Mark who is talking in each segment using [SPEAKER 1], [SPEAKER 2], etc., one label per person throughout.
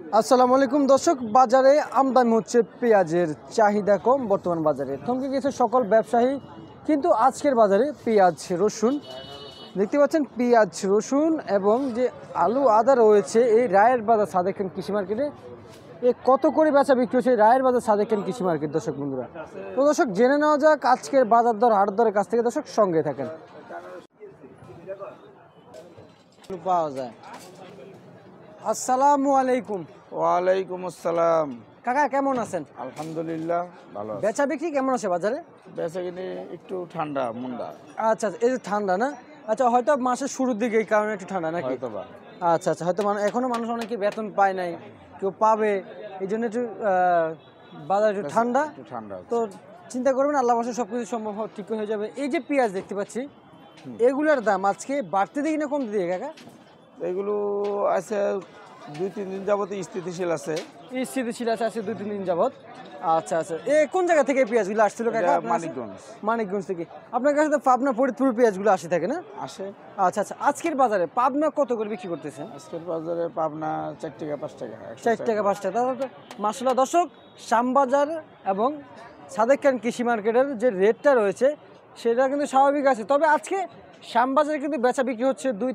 [SPEAKER 1] আসসালামু আলাইকুম দর্শক, বাজারে আমদানি হচ্ছে পেঁয়াজের চাহিদা কম বর্তমান বাজারে, থমকে গেছে সকল ব্যবসায়ী। কিন্তু আজকের বাজারে পেঁয়াজ রসুন দেখতে পাচ্ছেন, পেঁয়াজ রসুন এবং যে আলু আদা রয়েছে এই রায়ের বাজার সাদেক খান কৃষি মার্কেটে কত করে বেচা বিক্রি হচ্ছে রায়ের বাজার সাদেক খান কৃষি মার্কেট। দর্শক বন্ধুরা, তো দর্শক জেনে নেওয়া যাক আজকের বাজার দর হাট দরের কাছ থেকে। দর্শক সঙ্গে থাকেন। পাওয়া যায়। আসসালামু আলাইকুম।
[SPEAKER 2] ওয়ালাইকুম আসসালাম।
[SPEAKER 1] কাকা কেমন আছেন?
[SPEAKER 2] আলহামদুলিল্লাহ ভালো আছি।
[SPEAKER 1] বেচা বিক্রি কেমন আছে বাজারে?
[SPEAKER 2] বেচাকিনি একটু ঠান্ডা মুন্ডা।
[SPEAKER 1] আচ্ছা, এই যে ঠান্ডা না, আচ্ছা হয়তো মাসের শুরুর দিকে এই কারণে একটু ঠান্ডা নাকি?
[SPEAKER 2] হয়তোবা।
[SPEAKER 1] আচ্ছা আচ্ছা, হয়তো এখনো মানুষ অনেকে বেতন পায় নাই, কেউ পাবে, এই জন্য একটু বাজার একটু ঠান্ডা।
[SPEAKER 2] একটু ঠান্ডা
[SPEAKER 1] তো চিন্তা করবেন, আল্লাহ বসে সব কিছু সম্ভব ঠিক হয়ে যাবে। এই যে পেঁয়াজ দেখতে পাচ্ছি, এগুলোর দাম আজকে বাড়তে দিকে না কমতে দিকে কাকা?
[SPEAKER 2] এগুলো আছে 2-3 দিন যাবত স্থিতিশীল আছে।
[SPEAKER 1] স্থিতিশীল আছে, আছে 2-3 দিন যাবত। আচ্ছা আচ্ছা, কোন জায়গা থেকে এই পেঁয়াজগুলো আসছিল কাকা?
[SPEAKER 2] এটা
[SPEAKER 1] আপনার কাছে?
[SPEAKER 2] মানিকগঞ্জ।
[SPEAKER 1] মানিকগঞ্জ থেকে। আপনার কাছে তো পাবনা ফরিদপুর পেঁয়াজগুলো আসে থাকে না?
[SPEAKER 2] আসে।
[SPEAKER 1] আচ্ছা আচ্ছা, আজকের বাজারে পাবনা কত করে বিক্রি করতেছেন?
[SPEAKER 2] আজকের বাজারে পাবনা 4 টাকা 5 টাকা
[SPEAKER 1] 4 টাকা 5 টাকা। মাসাল্লাহ দর্শক, শ্যামবাজার এবং সাদেক খান কৃষি মার্কেটের যে রেটটা রয়েছে সেটা কিন্তু স্বাভাবিক আছে। তবে আজকে শ্যামবাজারে কিন্তু বেচা বিক্রি হচ্ছে 2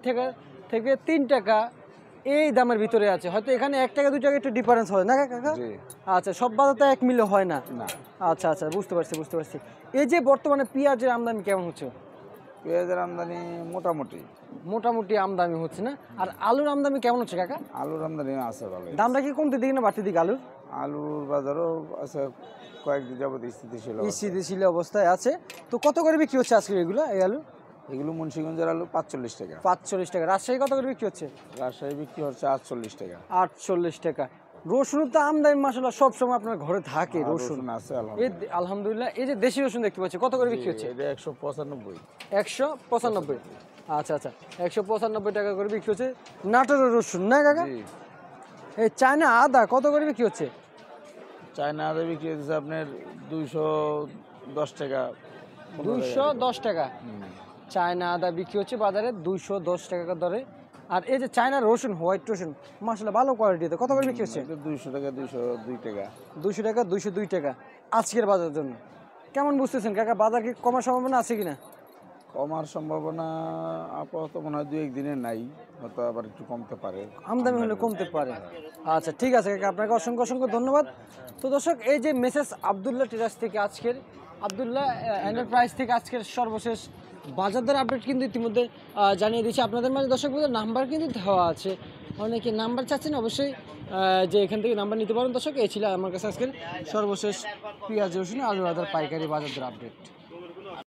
[SPEAKER 1] থেকে 3 টাকা এই দামের ভিতরে আছে। হয়তো এখানে 1 টাকা 2 টাকা একটু ডিফারেন্স হয় না কাকা?
[SPEAKER 2] জি।
[SPEAKER 1] আচ্ছা, সব বাজার তো এক মিলে হয় না।
[SPEAKER 2] না।
[SPEAKER 1] আচ্ছা আচ্ছা, বুঝতে পারছি। এই যে বর্তমানে পেঁয়াজের আমদানি কেমন হচ্ছে?
[SPEAKER 2] পেঁয়াজের আমদানি
[SPEAKER 1] মোটামুটি আমদানি হচ্ছে না। আর আলুর আমদানি কেমন হচ্ছে কাকা?
[SPEAKER 2] আলুর আমদানি আছে ভালো।
[SPEAKER 1] দামটা কি কমতে দিকে না বাড়তে দিকে আলুর?
[SPEAKER 2] আলুর বাজারও আছে কয়েকদিন যাবত
[SPEAKER 1] স্থিতিশীল অবস্থায় আছে। তো কত করে বিক্রি হচ্ছে আজকে এগুলো, এই আলু?
[SPEAKER 2] এগুলো মুন্সিগঞ্জের আলু 45 টাকা।
[SPEAKER 1] 45 টাকা। রাজশাহী কত করে বিক্রি হচ্ছে?
[SPEAKER 2] রাজশাহী বিক্রি হচ্ছে 48 টাকা।
[SPEAKER 1] 48 টাকা। রসুন তো আমদানি মাসাল্লাহ সবসময় আপনার ঘরে থাকে রসুন।
[SPEAKER 2] আছে
[SPEAKER 1] আলহামদুলিল্লাহ। এই যে দেশি রসুন দেখতে পাচ্ছি, কত করে বিক্রি হচ্ছে?
[SPEAKER 2] এটা 195।
[SPEAKER 1] 195। আচ্ছা আচ্ছা, 195 টাকা করে বিক্রি হচ্ছে নাটোরের রসুন না কাকা? এই চায়না আদা কত করে বিক্রি হচ্ছে?
[SPEAKER 2] চায়না আদা বিক্রি হচ্ছে আপনার 210 টাকা।
[SPEAKER 1] 210 টাকা। চায়না আদা বিক্রি হচ্ছে বাজারে 210 টাকা দরে। আর এই যে চায়না রসুন, হোয়াইট রসুন মাশাআল্লাহ ভালো কোয়ালিটিতে, কত করে বিক্রি হচ্ছে?
[SPEAKER 2] 200 টাকা 202 টাকা।
[SPEAKER 1] 200 টাকা 202 টাকা আজকের বাজারের জন্য। কেমন বুঝতেছেন কাকা, বাজার কি কমার সম্ভাবনা আছে কিনা?
[SPEAKER 2] কমার সম্ভাবনা আপাতত মনে হয় 2-1 দিনে নাই, হয়তো আবার একটু কমতে পারে।
[SPEAKER 1] আমদানি হলে কমতে পারে। আচ্ছা ঠিক আছে কাকা, আপনাকে অসংখ্য অসংখ্য ধন্যবাদ। তো দর্শক, এই যে মেসেজ আব্দুল্লাহ টেরাস থেকে আজকের, আব্দুল্লাহ এন্টারপ্রাইজ থেকে আজকের সর্বশেষ বাজার দর আপডেট কিন্তু ইতিমধ্যে জানিয়ে দিয়েছি আপনাদের মাঝে। দর্শক বন্ধুদের নাম্বার কিন্তু দেওয়া আছে, অনেকে নাম্বার চাচ্ছেন, অবশ্যই যে এখান থেকে নাম্বার নিতে পারেন। দর্শক, এই ছিল আমার কাছে আজকের সর্বশেষ পেঁয়াজ রসুন আলু আদার পাইকারি বাজার দর আপডেট।